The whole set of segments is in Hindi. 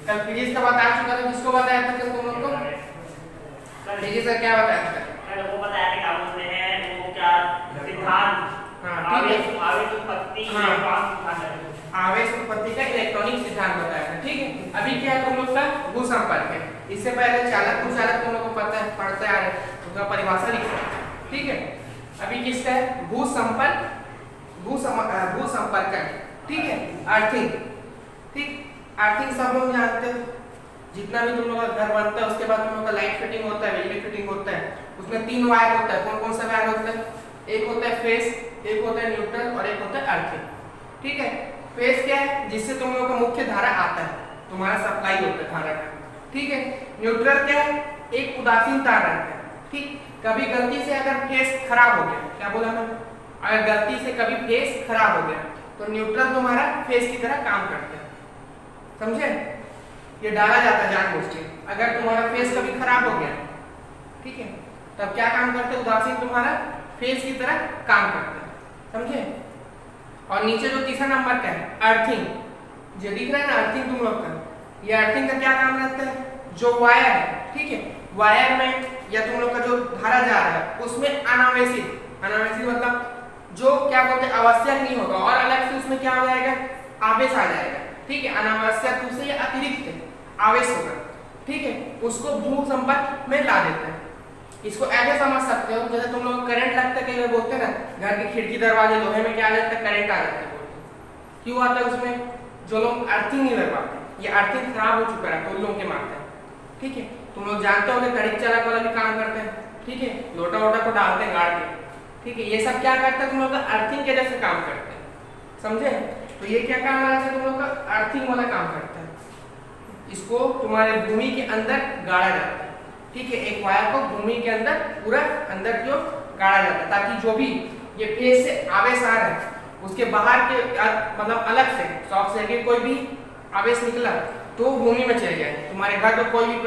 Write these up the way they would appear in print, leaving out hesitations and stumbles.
कल फिजिक्स का बता चुका था, किसको बताया था कल तुम लोग को? फिजिक्स का क्या बताया था? वो बताया था क्या बोलते हैं वो क्या सिद्धांत, आवेश उत्पत्ति, आवेश उत्पत्ति का इलेक्ट्रॉनिक सिद्धांत बताया था। ठीक है, अभी क्या है तुम लोग का भू संपर्क है। इससे पहले चालक भूचालक तुम लोग को पता है, पढ़ते आ रहे हैं, उसका परिभाषा लिखा है। ठीक है, अभी किसका है? भू संपर्क, भू संपर्क है। ठीक है, अर्थिंग। ठीक, अर्थिंग सब लोग जानते हो, जितना भी तुम लोग का घर बनता है उसके बाद तुम लोग का लाइट फिटिंग होता है, बिजली फिटिंग होता है, उसमें 3 वायर होता है। कौन कौन सा वायर होता है? एक होता है फेस, एक होता है न्यूट्रल और एक होता है अर्थिंग। ठीक है, फेस क्या है? जिससे तुम लोग का मुख्य धारा आता है, तुम्हारा सप्लाई होता है धारा का। ठीक है, न्यूट्रल क्या है? एक उदासीन तार रहता है। ठीक, कभी गलती से अगर फेस खराब हो गया, क्या बोला मैं? अगर गलती से कभी फेस खराब हो गया तो न्यूट्रल तुम्हारा फेस की तरह काम करता है, समझे? ये डाला जाता है जानबूझ के। अगर तुम्हारा फेस कभी खराब हो गया, ठीक है, तब क्या काम करते हैं? उदासीन तुम्हारा फेस की तरह काम करता है, समझे? और नीचे जो तीसरा नंबर का है अर्थिंग, जो दिख रहा है ना अर्थिंग तुम लोग का, ये अर्थिंग का क्या काम रहता है? जो वायर है, ठीक है, वायर में या तुम लोग का जो धारा जा रहा है उसमें अनावश्यक, अनावश्यक मतलब जो क्या बोलते हैं आवश्यक नहीं होगा और अलग से उसमें क्या हो जाएगा? आवेश आ जाएगा। ठीक है, अनावश्यक रूप से या अतिरिक्त आवेश होगा। ठीक है, उसको भू संपर्क में ला देते हैं। इसको ऐसे समझ सकते हो जैसे तुम लोग करंट लगता है, कई बार बोलते हैं ना घर की खिड़की दरवाजे लोहे में क्या आ जाता है? करंट आ जाता है। क्यों आता है उसमें? जो लोग अर्थिंग नहीं लगवाते, ये अर्थिंग खराब हो चुका है तो उन लोगों के मारते हैं। ठीक है, तुम लोग जानते हो कि कड़क चालक वाला भी काम करते हैं। ठीक है, लोटा वोटा को डालते हैं गाड़ के। ठीक है, ये सब क्या करता है? तुम लोग का अर्थिंग के जैसे काम करते हैं, समझे? तो ये क्या काम आ है? तुम लोग का अर्थिंग वाला काम करता है। इसको तुम्हारे भूमि के अंदर गाड़ा जाता है। ठीक है, एक वायर को भूमि के अंदर पूरा अंदर जो गाड़ा जाता है, ताकि जो भी ये फेस से आवेश आ रहा है उसके बाहर के मतलब अलग से शॉक से कोई भी आवेश निकला तो भूमि में चले जाए, तुम्हारे घर में कोई भी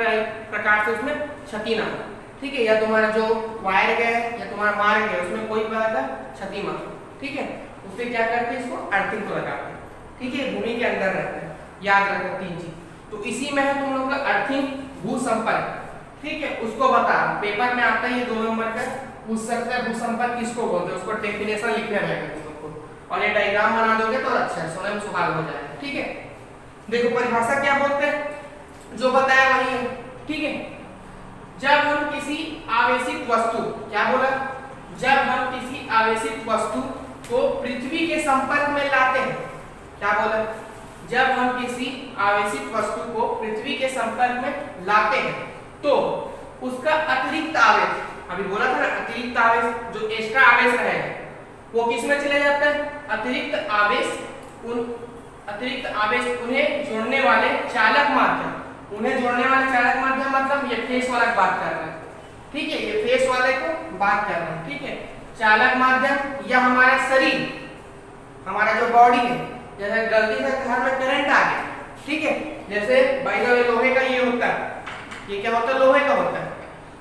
प्रकार से उसमें क्षति ना हो। ठीक है, या तुम्हारा जो वायर गया है या तुम्हारा मार्ग गया उसमें कोई प्रकार का क्षति मत हो। ठीक है, उससे क्या करते हैं? इसको अर्थिंग को लगाते हैं। ठीक है, भूमि के अंदर रहता है, याद रखो 3 चीज। तो इसी में है तुम लोग का अर्थिंग भू संपर्क। ठीक है, उसको बता, पेपर में आता है ये 2 नंबर का, पूछ सकता है भू संपर्क किसको बोलते हैं, उसको डेफिनेशन लिखना रहेगा तुम लोग को, और ये डायग्राम बना दोगे तो अच्छा है, स्वयं सुधार हो जाएगा। ठीक है, देखो परिभाषा क्या बोलते हैं, जो बताया वही है। ठीक है, जब हम किसी आवेशित वस्तु, क्या बोला? जब हम किसी आवेशित वस्तु को पृथ्वी के संपर्क में लाते हैं, क्या बोला? जब हम किसी आवेशित वस्तु को पृथ्वी के संपर्क में लाते हैं तो उसका अतिरिक्त आवेश, अभी बोला था ना अतिरिक्त आवेश, जो एक्स्ट्रा आवेश रहेगा वो किस में चले जाता है? अतिरिक्त आवेश उन्हें जोड़ने वाले चालक माध्यम, उन्हें जोड़ने वाले चालक माध्यम मतलब ये फेस वाला बात कर रहा है। ठीक है, ये फेस वाले को बात कर रहा है। ठीक है, चालक माध्यम या हमारा शरीर, हमारा जो बॉडी है, जैसे गलती से घर में करंट आ गया, ठीक है, जैसे बाय द वे लोहे का ये होता है, ये क्या होता है? लोहे का होता है,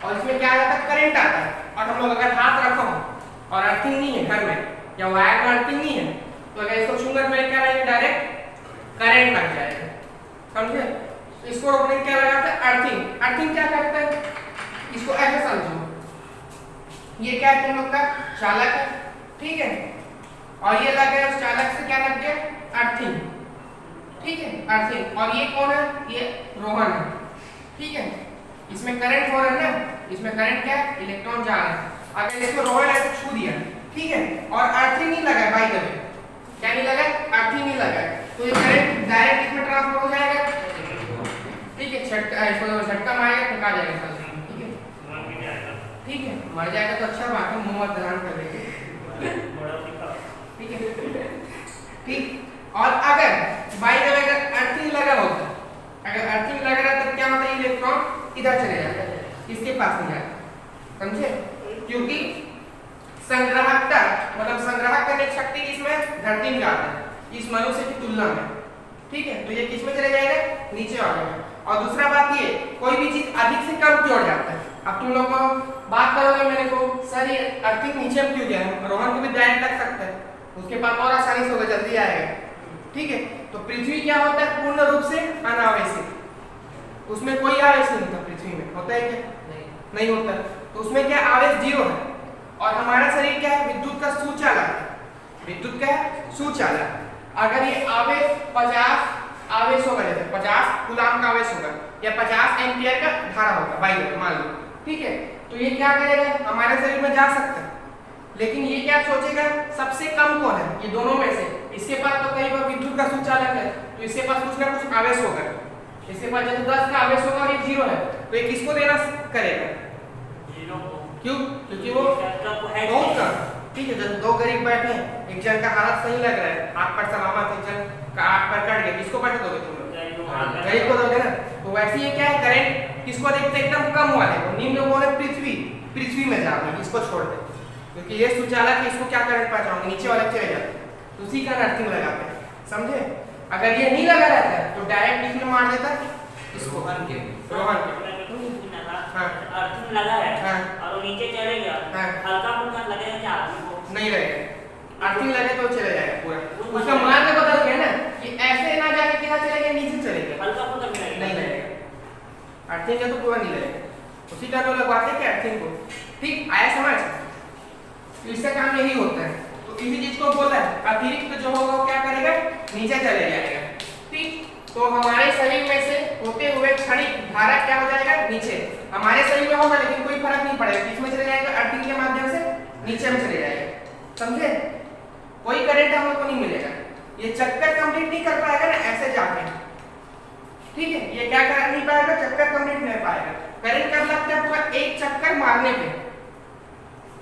और इसमें क्या आता है? करंट आता है, और हम लोग अगर हाथ रखो और अर्थिंग नहीं है घर में या वायर में अर्थिंग नहीं है तो अगर इसको छूंगा में क्या रहेगा? डायरेक्ट करंट लग जाएगा, समझे? इसको रोकने क्या लगाता है? अर्थिंग। अर्थिंग क्या करता है? इसको ऐसे समझो, ये क्या है? तुम लोग का चालक है, ठीक है, और ये लगा है उस चालक से क्या लग गया? अर्थिंग। ठीक है, अर्थिंग। और ये कौन है? ये रोहन है। ठीक है, इसमें करंट हो रहा है ना, इसमें करंट क्या है? इलेक्ट्रॉन जा रहा है। अगर इसको रोहन ऐसे छू दिया, ठीक है, और अर्थिंग नहीं लगा है, बाय द वे क्या नहीं लगा? अर्थिंग नहीं लगा है, तो ये करंट डायरेक्ट इसमें ट्रांसफर हो जाएगा। ठीक है, झटका, इसको झटका मारेगा तो निकाल जाएगा। ठीक है, मर जाएगा तो अच्छा बात है, मुंह मत ध्यान कर देंगे। ठीक है, ठीक। और अगर बाय द वे अगर अर्थिंग लगा होता, अगर अर्थिंग लग रहा है तब क्या होता है? इलेक्ट्रॉन इधर चले जाता है, इसके पास नहीं जाता, समझे? क्योंकि संग्राहकता मतलब संग्राहक करने की शक्ति किसमें? धरती में जाता है, इस मनुष्य की तुलना में। ठीक है, तो ये किसमें चले जाएगा? नीचे वाले में। और दूसरा बात ये, कोई भी चीज अधिक से कम जोड़ जाता है। अब तुम लोग बात करोगे मेरे को, सर ये अर्थिंग नीचे में क्यों गया है? रोहन को भी डायरेक्ट लग सकता है, उसके पास और आसानी से होगा, जल्दी आएगा। ठीक है, तो पृथ्वी क्या होता है? पूर्ण रूप से अनावश्यक, तो उसमें कोई आवेश नहीं होता पृथ्वी में, होता है क्या? नहीं होता। तो उसमें क्या आवेश जीरो है। और हमारा शरीर क्या है? विद्युत का सुचालक है। विद्युत का सुचालक। अगर ये आवेश 50 आवेश होगा, जैसे 50 कूलाम का आवेश होगा या 50 एम्पियर का धारा होगा वायु मान लो, ठीक है, तो ये क्या करेगा? हमारे शरीर में जा सकता है। लेकिन ये क्या सोचेगा? सबसे कम कौन है? ये दोनों में से इसके पास तो कई बार विद्युत का सुचालक है, तो इसके पास कुछ ना कुछ आवेश होगा। इसके पास जैसे 10 का आवेश होगा और ये 0 है, तो ये किसको देना करेगा? 0 को। क्यों? क्योंकि वो बहुत कम, ठीक है। जब दो गरीब बैठे हैं, एक जन का हालत सही लग रहा है, हाथ पर सलामत, एक जन का हाथ पर कट गया, किसको पैसे दोगे तुम लोग? गरीब को दोगे ना। तो वैसे ही क्या है, करंट किसको देखते हैं? एकदम कम वाले को। निम्न बोले पृथ्वी में जाओगे, इसको छोड़ दे, क्योंकि ये सुचालक है, इसको क्या करंट पहुंचाओगे? नीचे वाले चले जाते, तो उसी का अर्थिंग लगाते हैं, समझे? अगर ये नहीं लगा रहता है तो डायरेक्ट किसमें मार देता है? इसको रोहन के। हाँ। अर्थिंग लगा है। हाँ। और वो नीचे चले गया। हाँ। हल्का फुल्का लगेगा क्या आदमी को? नहीं लगेगा। अर्थिंग लगे तो चले जाएगा पूरा। उसका मार्ग बदल गया ना, ये ऐसे ना जाके किधर चले गए? नीचे चले गए। हल्का फुल्का नहीं लगेगा। अर्थिंग है तो पूरा नहीं लगेगा। उसी का तो लगवाते हैं अर्थिंग को, ठीक? आया समझ? तो इसका काम यही होता है। तो इसी चीज को बोला है, अतिरिक्त जो होगा वो क्या करेगा? नीचे चले जाएगा, ठीक? तो हमारे शरीर में से होते हुए क्षणिक धारा क्या हो जाएगा? नीचे। हमारे शरीर में होगा लेकिन कोई फर्क नहीं पड़ेगा, किसमें चले जाएगा? अर्थिंग के माध्यम से नीचे में चले जाएगा, समझे? कोई करंट हम लोग को नहीं मिलेगा। ये चक्कर कंप्लीट नहीं कर पाएगा ना ऐसे जाके, ठीक है? ये क्या कर नहीं पाएगा? चक्कर कंप्लीट नहीं पाएगा। करंट कब लगता है? पूरा एक चक्कर मारने पे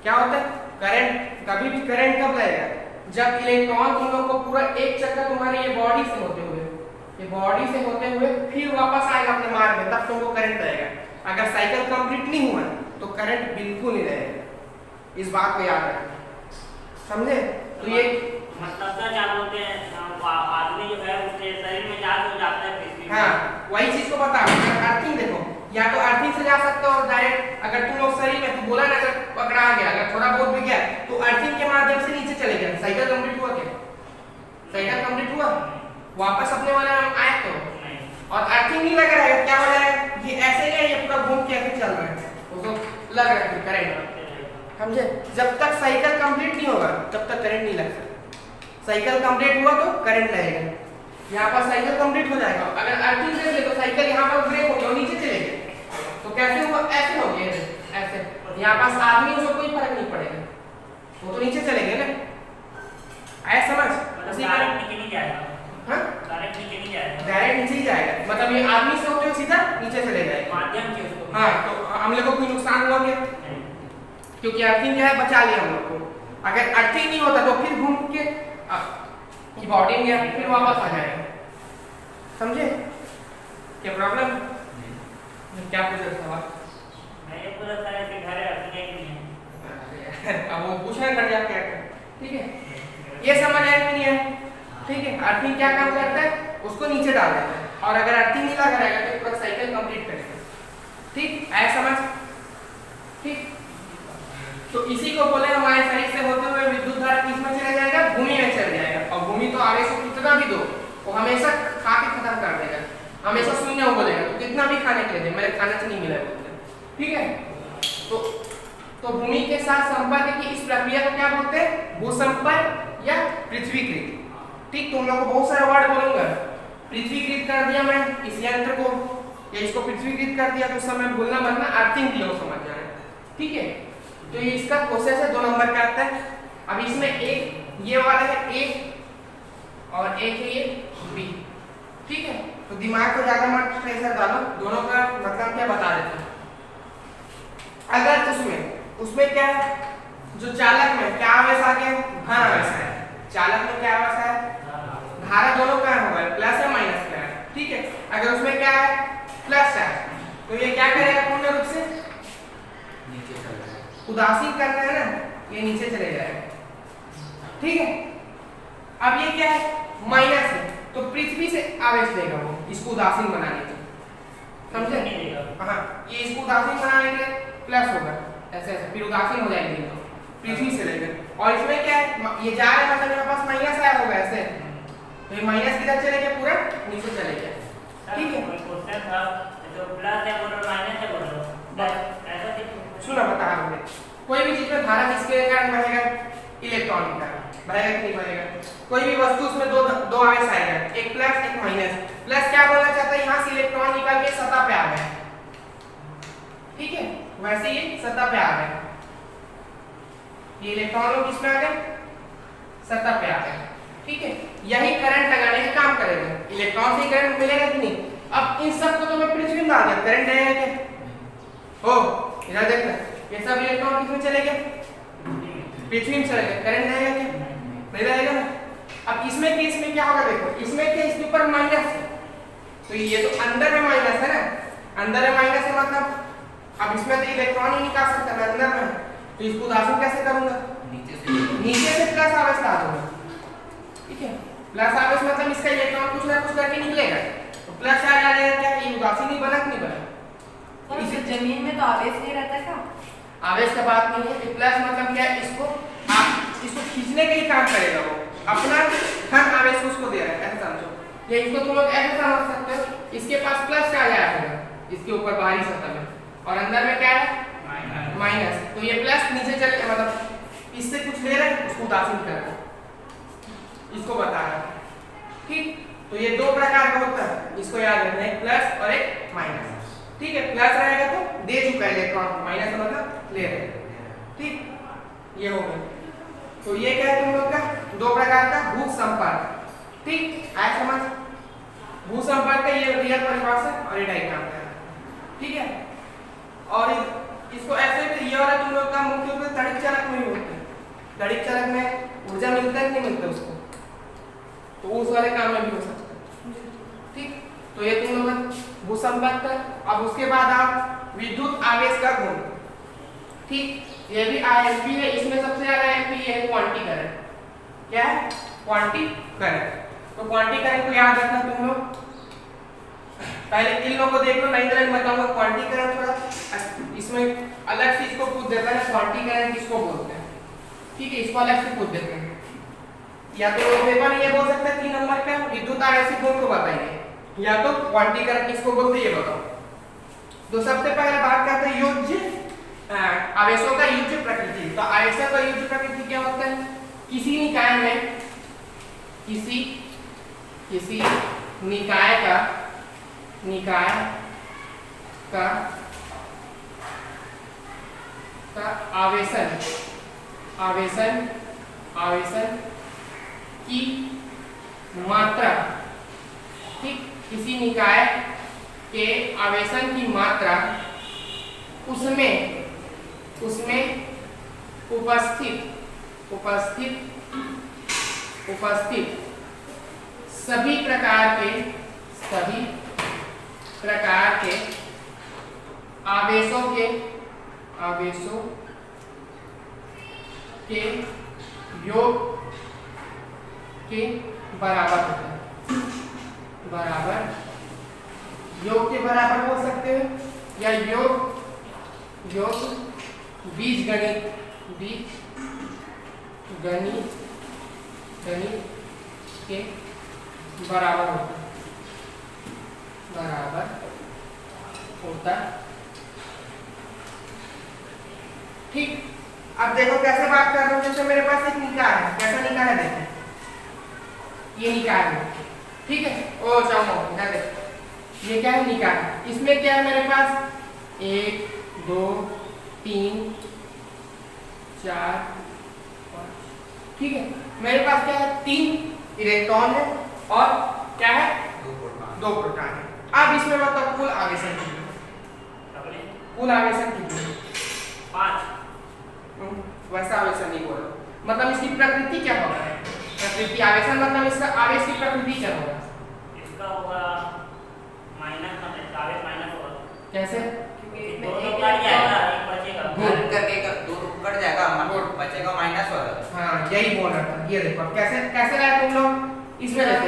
क्या होता है? करंट कभी भी करंट कब लगेगा? जब इलेक्ट्रॉन तुम लोग को पूरा एक चक्कर तुम्हारे ये बॉडी से होते हुए फिर वापस आएगा अपने मार्ग में, तब तुमको करंट लगेगा। अगर साइकिल कंप्लीट नहीं हुआ तो करंट बिल्कुल नहीं लगेगा। इस बात को याद रखना, समझे? तो ये मतलब क्या बोलते हैं, आदमी जो है उसके शरीर में जाता है पृथ्वी में। हाँ, वही चीज को बता। अर्थिंग देखो, या तो अर्थिंग से जा सकते हो डायरेक्ट। अगर तुम लोग शरीर में, तू बोला ना, अगर पकड़ा गया, अगर थोड़ा बहुत भी गया तो अर्थिंग के माध्यम से नीचे चले गए। साइकिल कंप्लीट हुआ क्या? साइकिल कंप्लीट हुआ? वापस अपने वाले में आए तो? और अर्थिंग नहीं लग रहा है, क्या हो जाएगा? ये ऐसे ही है, ये पूरा घूम के ऐसे चल रहा है, उसको लग रहा है करंट, समझे? जब तक साइकिल कंप्लीट नहीं होगा तब तक करंट नहीं लगता। साइकिल कंप्लीट हुआ तो करंट लगेगा। यहाँ पर साइकिल कंप्लीट हो जाएगा। अगर अर्थिंग से ले तो साइकिल यहाँ पर ब्रेक हो गया, नीचे चले गए, तो कैसे हुआ? ऐसे हो गया, ऐसे। यहाँ पास आदमी उसको कोई फर्क नहीं पड़ेगा, वो तो नीचे चले गए ना। आया समझ? डायरेक्ट नीचे नहीं जाएगा। हाँ, डायरेक्ट नीचे नहीं जाएगा, डायरेक्ट नीचे ही जाएगा। मतलब ये आदमी से होते हुए सीधा नीचे चले जाएगा माध्यम से उसको। हाँ, तो हम लोग को कोई नुकसान हुआ क्या? क्योंकि अर्थिंग क्या है? बचा लिया हम लोग को। अगर अर्थिंग नहीं होता तो फिर घूम के बॉडी में गया, फिर वापस आ जाएगा, समझे? क्या प्रॉब्लम? क्या पूछ रहे सवाल? मैं ये पूछ रहा था कि घर अर्थिंग है कि नहीं है। अब वो पूछ रहे हैं क्या, ठीक है? ये समझ आया कि नहीं है? ठीक है? अर्थिंग क्या काम करता है? उसको नीचे डाल देता है, और अगर अर्थिंग नहीं लगा रहेगा तो पूरा साइकिल कंप्लीट करेगा, ठीक? आया समझ? ठीक। तो इसी को बोले हमारे शरीर से होते हुए विद्युत धारा किसमें चला जाएगा? भूमि में चल जाएगा। और भूमि तो आगे से कितना भी दो वो हमेशा खा के खत्म कर देगा, हमेशा शून्य हो बोलेगा। तो कितना भी खाने के लिए मेरे खाने से नहीं मिला बोलते, ठीक है? तो भूमि के साथ संपर्क की इस प्रक्रिया को क्या बोलते हैं? भूसंपर्क या पृथ्वीकृत, ठीक? तुम लोग को बहुत सारे वर्ड बोलूंगा। पृथ्वीकृत कर दिया मैं इस यंत्र को, या इसको पृथ्वीकृत कर दिया, तो उस समय भूलना मत ना, अर्थिंग की लोग समझ जाए, ठीक है? तो ये इसका प्रोसेस है, 2 नंबर का आता है। अब इसमें एक ये वाला है ए और एक है ये बी, ठीक है? तो दिमाग को ज्यादा मत प्रेशर डालो, दोनों का मतलब क्या बता देता हूं। अगर उसमें क्या है? जो चालक में क्या आवेश आ गया? धन आवेश है। चालक में क्या आवेश है? धारा दोनों का होगा, प्लस या माइनस का है, ठीक है? अगर उसमें क्या है? प्लस है, तो ये क्या करेगा? पूर्ण रूप से उदासीन करना है ना, ये नीचे चले जाएगा, ठीक है? अब ये क्या है? माइनस है, तो पृथ्वी से आवेश देगा वो इसको उदासीन बनाने के, समझे? हाँ, ये इसको उदासीन बनाने के प्लस होगा, ऐसे ऐसे, फिर उदासीन हो जाएगी तो पृथ्वी से लेकर। और इसमें क्या है? ये जा रहा है, मतलब मेरे पास माइनस आया होगा ऐसे, तो ये माइनस किधर चले गया? पूरा नीचे चले गया, ठीक है? क्वेश्चन था तो प्लस है बोलो माइनस है बोलो ऐसा देखो। सुनो बता रहा हूँ, कोई भी चीज में धारा किसके कारण बहेगा? इलेक्ट्रॉन के कारण बहेगा कि नहीं बहेगा? कोई भी वस्तु उसमें दो आवेश आएगा, एक प्लस एक माइनस। प्लस क्या बोलना चाहता है? यहाँ से इलेक्ट्रॉन निकल के सतह पे आ गया, ठीक है, वैसे ये सतह पे आ गए, ये इलेक्ट्रॉन लोग किसमें आ गए? सतह पे आ गए, ठीक है। यही करंट लगाने का काम करेगा, इलेक्ट्रॉन से ही करंट मिलेगा कि नहीं? अब इन सब को तो मैं पृथ्वी में डाल दिया, करंट आएगा क्या? हो इधर देखना, ये सब इलेक्ट्रॉन किसमें चले गए? पृथ्वी में चले गए, करंट आएगा क्या? नहीं रहेगा ना। अब इसमें केस में क्या होगा देखो, इसमें क्या इसके ऊपर माइनस है, तो ये तो अंदर में माइनस है ना, अंदर में माइनस है मतलब अब इसमें तो इलेक्ट्रॉन ही निकाल सकता है अंदर में, तो इसको उदासीन कैसे करूंगा? नीचे से प्लस आवेश ला दूंगा, ठीक है। प्लस आवेश मतलब इसका इलेक्ट्रॉन कुछ ना कुछ करके निकलेगा, तो प्लस आ जाएगा क्या? ये उदासीन ही बना कि नहीं बना? इस जमीन में तो आवेश नहीं रहता क्या? आवेश का बात नहीं है, प्लस मतलब क्या है? इसको खींचने का ही काम करेगा, वो अपना हर आवेश उसको दे रहा है, ऐसा समझो। या इसको तुम लोग ऐसे समझ सकते हो, इसके पास प्लस क्या आएगा इसके ऊपर बाहरी सतह में, और अंदर में क्या है? माइनस। तो ये प्लस नीचे चल मतलब इससे कुछ ले रहा है, उसको उदासीन कर रहा है, इसको बता रहा है, ठीक। तो ये दो प्रकार का होता है, इसको याद रखना, एक प्लस और एक माइनस, ठीक है। प्लस रहेगा तो दे चुका है इलेक्ट्रॉन, माइनस मतलब ले रहे, ठीक। ये हो गया। तो ये क्या है तुम लोग का? दो प्रकार का भू संपर्क, ठीक। आया समझ? भू संपर्क का ये रियल परिभाषा और ये डायग्राम है, ठीक है। और इसको ऐसे भी ये वाला तुम लोग का मुख्य रूप से तड़ित चालक में ही होता है, तड़ित चालक में ऊर्जा मिलता है कि नहीं मिलता उसको, तो उस वाले काम में भी हो सकता है, ठीक। तो ये तुम लोग भू संपर्क का। अब उसके बाद आप विद्युत आवेश का गुण, ठीक, ये भी आईएमपी है, इसमें सबसे ज्यादा एमपी है क्वांटी करंट। क्या है? क्वांटी करंट। तो क्वांटी करंट को याद रखना तुम लोग, पहले इन लोगों को देख लो, नहीं तो बताऊंगा क्वांटी करंट थोड़ा इसमें अलग से इसको पूछ देता है, क्वांटी करंट किसको बोलते हैं, ठीक है, इसको अलग से पूछ देते हैं। या तो पेपर में ये बोल सकते हैं 3 नंबर का विद्युत आवेश गुण को बताइए, या तो क्वांटी करंट किसको बोलते हैं ये बताओ। तो सबसे पहले बात करते हैं योज्य आवेशों का युज्य प्रकृति। तो आवेशों का युज्य प्रकृति क्या होता है? किसी निकाय में किसी निकाय का आवेशन की मात्रा, ठीक, किसी निकाय के आवेशन की मात्रा उसमें उपस्थित सभी प्रकार के आवेशों के योग के बराबर होता है। योग के बराबर हो सकते हैं, या योग बीजगणित के बराबर होता है, ठीक। अब देखो कैसे बात कर रहा हूँ, जैसे मेरे पास एक निकाय है, कैसा निकाय है देखो, ये निकाय है, ठीक है। ओ चाहो इधर देखो, ये क्या है? निकाय। इसमें क्या है मेरे पास? 1 2 3 4 5, ठीक है। मेरे पास क्या है? 3 इलेक्ट्रॉन है और क्या है? 2 प्रोटॉन है। अब इसमें मतलब कुल आवेशन कितने? कुल आवेशन कितने? 5। वैसा आवेशन नहीं बोलो, मतलब इसकी प्रकृति क्या होगा? प्रकृति आवेशन मतलब इसका आवेश की प्रकृति क्या होगा? इसका होगा माइनस, मतलब आवेश माइनस होगा। कैसे? क्योंकि इसमें दो एक कट जाएगा, एक बचेगा। गुण करके 2 कट जाएगा, बचेगा माइनस वाला। हाँ यही बोल रहा था। ये देखो कैसे रहा तुम लोग, इसमें देखो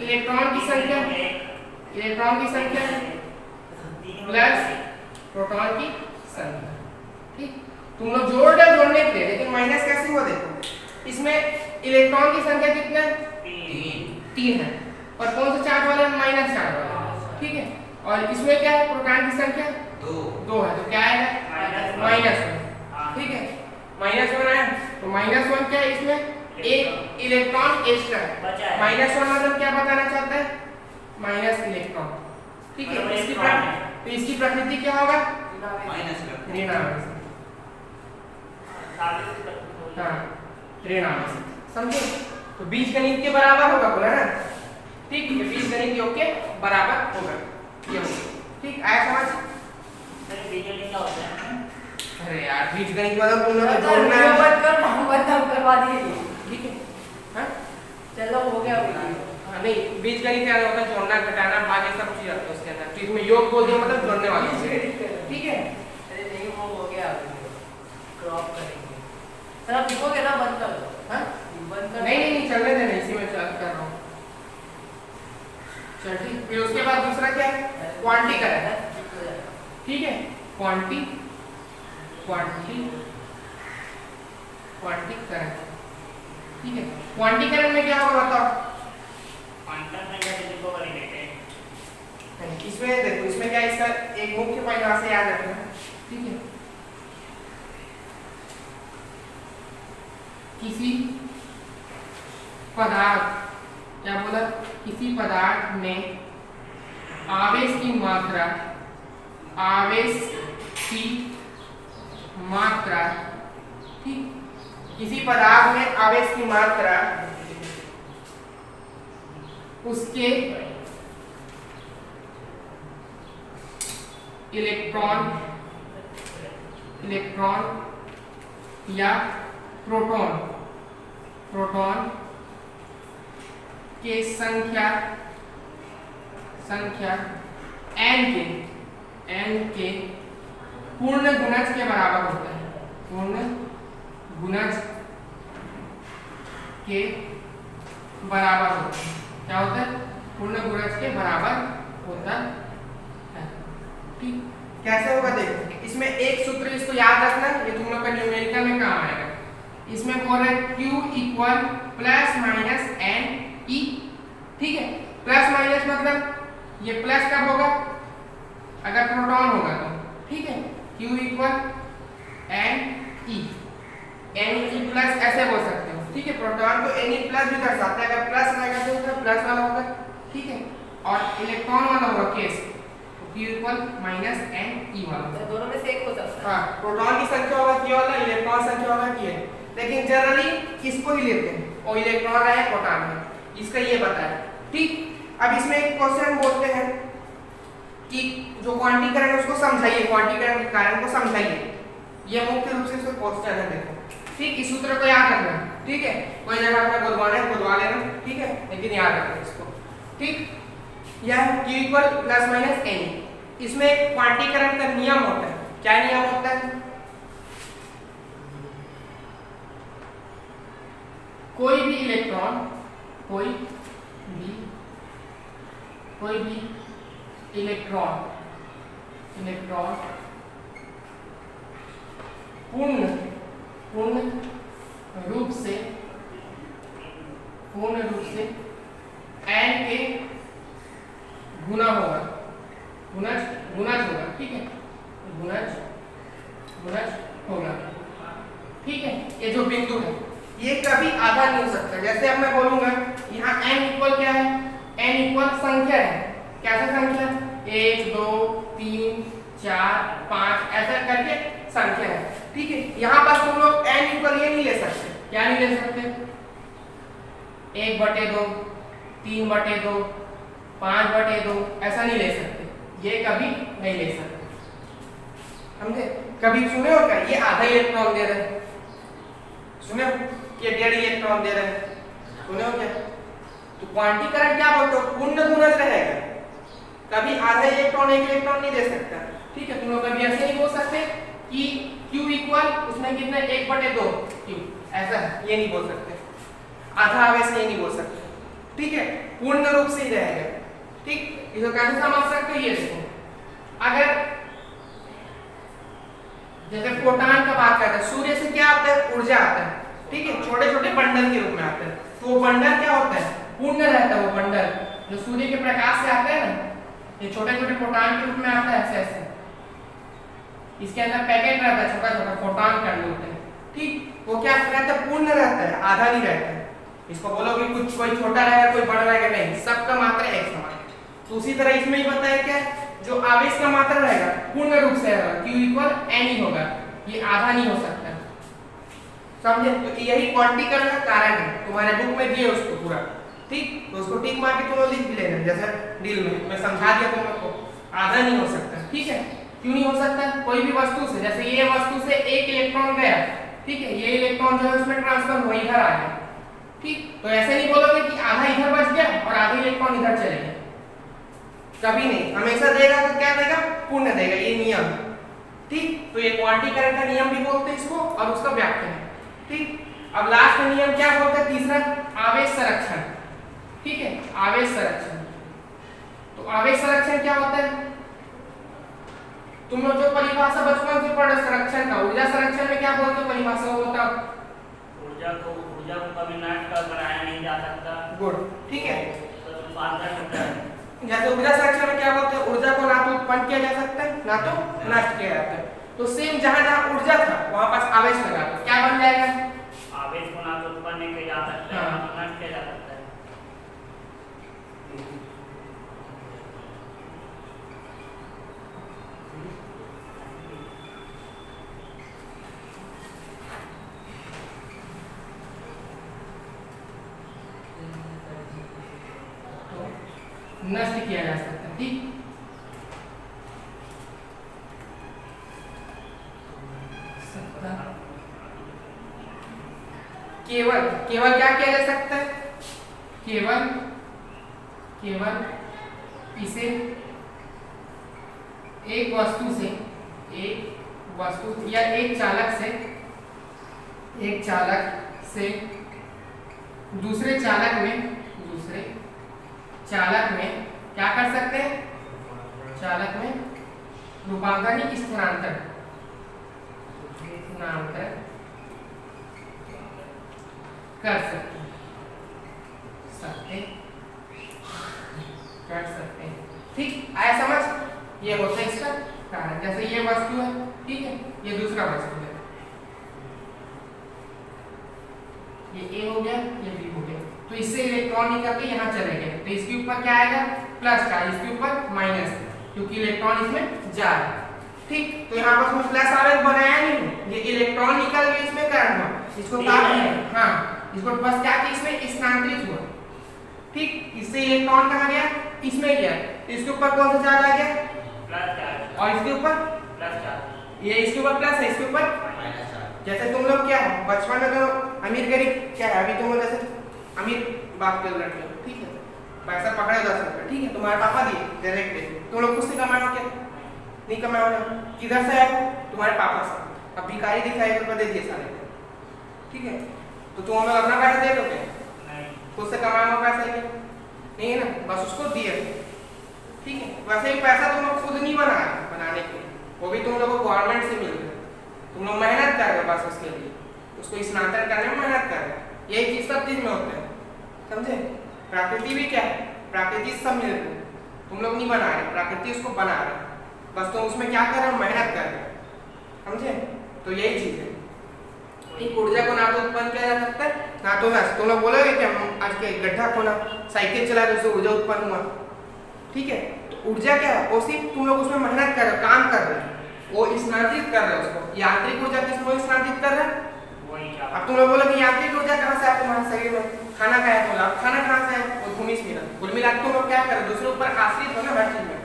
इलेक्ट्रॉन की संख्या प्लस प्रोटॉन की संख्या, ठीक। तुम लोग जोड़ने के लिए, लेकिन माइनस कैसे हुआ देखो, इसमें इलेक्ट्रॉन की संख्या कितना है? 3 है, और कौन सा चार्ज वाला? माइनस चार्ज वाला, ठीक है। और इसमें क्या है, प्रोटॉन की संख्या 2 है, तो क्या आएगा -1। ठीक है, -1 आया, तो -1 क्या है, इसमें एक इलेक्ट्रॉन एक्स्ट्रा बचा है। है। -1 मतलब क्या बताना चाहता है, माइनस इलेक्ट्रॉन। ठीक है, तो इसकी प्रकृति क्या होगा, ऋण आवेश। हाँ, ऋण आवेश, समझे। तो बीजगणित के बराबर होगा बोला ना, ठीक है, बीजगणित योग के बराबर होगा ये होगा। ठीक, आया समझ। अरे यार, बीजगणित मतलब तुम लोग को जोड़ना है। बंद करवा दिए। ठीक है, हाँ चलो हो गया वीडियो। हाँ, नहीं बीजगणित क्या होता है, जोड़ना घटाना भाग ये सब चीज आती है उसके अंदर। तो इसमें योग बोल दिया मतलब जोड़ने वाली चीज। ठीक है, अरे नहीं वो हो गया वीडियो, क्रॉप करेंगे। सर आप लिखोगे ना, बंद कर दो। हाँ बंद कर नहीं चलने देना, इसी में चल कर रहा हूँ। चल ठीक, फिर उसके बाद दूसरा क्या है, क्वांटीकरण। ठीक है, क्वांटीकरण। ठीक है, क्वांटीकरण में क्या होगा बताओ। इसमें देखो, इसमें क्या है, इसका एक मुख्य परिभाषा याद रखना। ठीक है, किसी पदार्थ, क्या बोला, किसी पदार्थ में आवेश की मात्रा, ठीक, किसी पदार्थ में आवेश की मात्रा उसके इलेक्ट्रॉन या प्रोटॉन के संख्या n के पूर्ण गुणज के बराबर होता है। पूर्ण गुणज के बराबर होता है। क्या होता है, पूर्ण गुणज के बराबर होता है। ठीक, कैसे होगा देखो, इसमें एक सूत्र इसको याद रखना, ये तुम लोग का न्यूमेरिकल में काम आएगा। इसमें बोल रहे Q equal plus minus n e. ठीक है, प्लस माइनस मतलब ये प्लस कब होगा, अगर प्रोटॉन होगा तो। ठीक है, Q equal n e, n e plus ऐसे बोल सकते हो। ठीक है, प्रोटॉन को एन ई प्लस भी दर्शाता है, अगर प्लस रहेगा तो उसका प्लस वाला होगा। ठीक है, और इलेक्ट्रॉन वाला होगा case, Q equal minus n e वाला। दोनों में से एक हो सकता है। हाँ, प्रोटॉन की संख्या होगा Q वाला, इलेक्ट्रॉन संख्या होगा Q है। लेकिन जनरली किसको ही लेते हैं, और इलेक्ट्रॉन रहे प्रोटॉन में, इसका ये पता है। ठीक, अब इसमें एक क्वेश्चन बोलते हैं कि जो क्वांटीकरण है उसको समझाइए, क्वांटीकरण के कारण को समझाइए। ये मुख्य रूप से इसका क्वेश्चन है, देखो। ठीक, इस सूत्र को याद रखना। ठीक है, कोई जगह आपने बुलवाना है बुलवा लेना। ठीक है, लेकिन याद रखना इसको। ठीक, यह Q equal plus minus n. इसमें एक क्वांटीकरण का नियम होता है। क्या नियम होता है, कोई भी इलेक्ट्रॉन पूर्ण रूप से n के गुना होगा, गुणज होगा। ठीक है, गुणज होगा। ठीक है, ये जो बिंदु है ये कभी आधा नहीं हो सकता। जैसे अब मैं बोलूंगा यहाँ n इक्वल क्या है, n इक्वल संख्या है। कैसे संख्या, 1 2 3 4 5 ऐसा करके संख्या है। ठीक है, यहाँ पर तुम लोग n इक्वल ये नहीं ले सकते। क्या नहीं ले सकते, 1/2 3/2 5/2 ऐसा नहीं ले सकते, ये कभी नहीं ले सकते। समझे, कभी सुने हो क्या, ये आधा इलेक्ट्रॉन दे रहे हैं, सुने हो, ये 1.5 इलेक्ट्रॉन दे रहे हैं, सुने हो क्या। तो क्वांटीकरण क्या बोलते हो, पूर्ण गुणज रहेगा, कभी आधा इलेक्ट्रॉन 1 इलेक्ट्रॉन नहीं दे सकता। ठीक है, तुम लोग कभी ऐसे नहीं बोल सकते कि Q इक्वल उसमें कितना 1/2 Q, ऐसा ये नहीं बोल सकते, आधा आवेश ये नहीं बोल सकते। ठीक है, पूर्ण रूप से ही रहेगा। ठीक, इसको कैसे समझ सकते हो, ये देखो, अगर जैसे फोटॉन का बात करते हैं, सूर्य से क्या आता है, ऊर्जा आता है। ठीक है, छोटे छोटे बंडल के रूप में आता है। तो वो बंडल क्या होता है, पूर्ण रहता है। वो बंडल जो सूर्य के प्रकाश से आता है ना, ये छोटे छोटे फोटॉन के रूप में आता है ऐसे ऐसे। इसके अंदर पैकेट रहता है छोटा छोटा, फोटॉन कण होते हैं, ठीक। वो क्या रहता है, पूर्ण रहता है, आधा नहीं रहता है। इसको बोलोगे कुछ कोई छोटा रहेगा कोई बड़ा रहेगा, नहीं, सबका मात्रा एक समान। तो उसी तरह इसमें ही बताया क्या, जो आवेश का मात्रा रहेगा पूर्ण रूप से रहेगा, Q इक्वल N ही होगा, ये आधा नहीं हो सकता, समझे। तो यही क्वांटीकरण का कारण है, तुम्हारे बुक में दिए उसको पूरा, ठीक। तो उसको टिक मार के तुम लोग लिख भी लेना, जैसे ड्रिल में मैं समझा दिया तुम लोग को, आधा नहीं हो सकता, ठीक है। क्यों नहीं हो सकता, कोई भी वस्तु से, जैसे ये वस्तु से एक इलेक्ट्रॉन गया, ठीक है, ये इलेक्ट्रॉन जो है उसमें ट्रांसफर हुआ, इधर आ गया, ठीक। तो ऐसे नहीं बोलोगे कि आधा इधर बच गया और आधा इलेक्ट्रॉन इधर चले गए, कभी नहीं। हमेशा देगा तो क्या देगा, पूर्ण देगा, ये नियम, ठीक। तो ये क्वांटीकरण का नियम भी बोलते हैं इसको, और उसका व्याख्या है, ठीक। अब लास्ट का नियम क्या बोलता है, तीसरा, आवेश संरक्षण, ठीक है, आवेश संरक्षण। तो आवेश संरक्षण क्या होता है, तुम लोग जो परिभाषा बचपन से पढ़े संरक्षण का, ऊर्जा संरक्षण में क्या बोलते हो परिभाषा, वो बताओ। ऊर्जा को कभी नष्ट कर बनाया नहीं जा सकता, गुड, ठीक है। तो रूपांतरण होता है। जैसे ऊर्जा संरक्षण में क्या बोलते हैं, ऊर्जा को ना तो उत्पन्न किया जा सकता है ना तो नष्ट किया जाता है। तो सेम जहां जहां ऊर्जा था वहां पास आवेश लगा तो क्या बन जाएगा, आवेश को ना तो उत्पन्न नहीं किया जा सकता है, ना तो नष्ट किया जा सकता है। नष्ट किया जा सकता है, ठीक। केवल केवल क्या किया जा सकता है, केवल इसे एक वस्तु या एक चालक से दूसरे चालक में क्या कर सकते हैं, चालक में रूपांतरण या स्थानांतरण कर सकते हैं, ठीक। आया समझ, ये होता है इसका कारण। जैसे ये वस्तु है, ठीक है, ये दूसरा वस्तु है, ये A हो गया, ये B हो गया, तो इससे इलेक्ट्रॉन निकल के यहाँ चले गए, तो इसके ऊपर क्या आएगा, प्लस चार्ज, इसके ऊपर माइनस, क्योंकि इलेक्ट्रॉन इसमें जा रहा है, ठीक। तो यहाँ पर उसमें प्लस आवेश बनाया नहीं, ये इलेक्ट्रॉन निकल गया, इसमें करंट हुआ, इसको काट दिया, हाँ, इसको बस क्या कि इसमें स्थानांतरित हुआ, ठीक। इससे इलेक्ट्रॉन कहाँ गया, इसमें गया, इसके ऊपर कौन सा चार्ज आ गया, प्लस चार्ज, और इसके ऊपर प्लस चार्ज, ये इसके ऊपर प्लस है, इसके ऊपर माइनस चार्ज। जैसे तुम लोग क्या है बचपन में तो अमीर गरीब क्या है, अभी तुम लोग जैसे अमीर बाप के लड़के हो, ठीक है, पैसा पकड़ा 10 रुपये, ठीक है, तुम्हारे पापा दिए डायरेक्ट दे, तुम लोग खुद से कमाओ क्या, नहीं कमाओ ना, किधर से आए, तुम्हारे पापा से। अब भिखारी दिखा 1 रुपया दे दिए सारे, ठीक है, तो तुम हमें अपना पैसा दे दोगे, खुद से कमाया पैसा नहीं है ना, बस उसको दिए, ठीक है। वैसे ही पैसा तुम लोग खुद नहीं बनाने के, वो भी तुम लोग को गवर्नमेंट से मिल रहा है, तुम लोग मेहनत कर रहे हो बस उसके लिए, उसको स्थानांतरण करने में मेहनत कर रहे हो, यही चीज सब चीज में होता है, समझे। प्रकृति भी क्या है, प्रकृति सब मिल रही है, तुम लोग नहीं बना रहे, प्रकृति उसको बना रहे, बस तुम उसमें क्या कर रहे हो, मेहनत कर रहे हो, समझे। तो यही चीज है, एक ऊर्जा को ना तो उत्पन्न किया जा सकता है ना तो नष्ट। तुम लोग बोलोगे कि हम आज के गड्ढा खोना, साइकिल चला रहे, उससे ऊर्जा उत्पन्न हुआ, ठीक है। तो ऊर्जा क्या है, वो सिर्फ तुम लोग उसमें मेहनत कर रहे हो, काम कर रहे हो, वो स्थानांतरित कर रहे हो उसको। यांत्रिक ऊर्जा किसको स्थानांतरित कर रहे हैं, अब तुम लोग बोलो कि यांत्रिक ऊर्जा कहाँ से है तुम्हारे शरीर में, खाना खाया तो लाभ, खाना कहाँ से है, वो भूमि से मिला, कुल मिला के तुम लोग क्या कर रहे हो, दूसरे ऊपर आश्रित हो ना हर चीज में,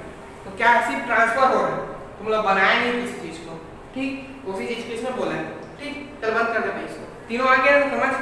तो क्या सिर्फ ट्रांसफर हो रहा है, तुम लोग बनाया नहीं किसी चीज को, ठीक। उसी चीज को इसमें बोला है, ठीक। चल बंद कर दे भाई इसको, तीनों आ गया समझ।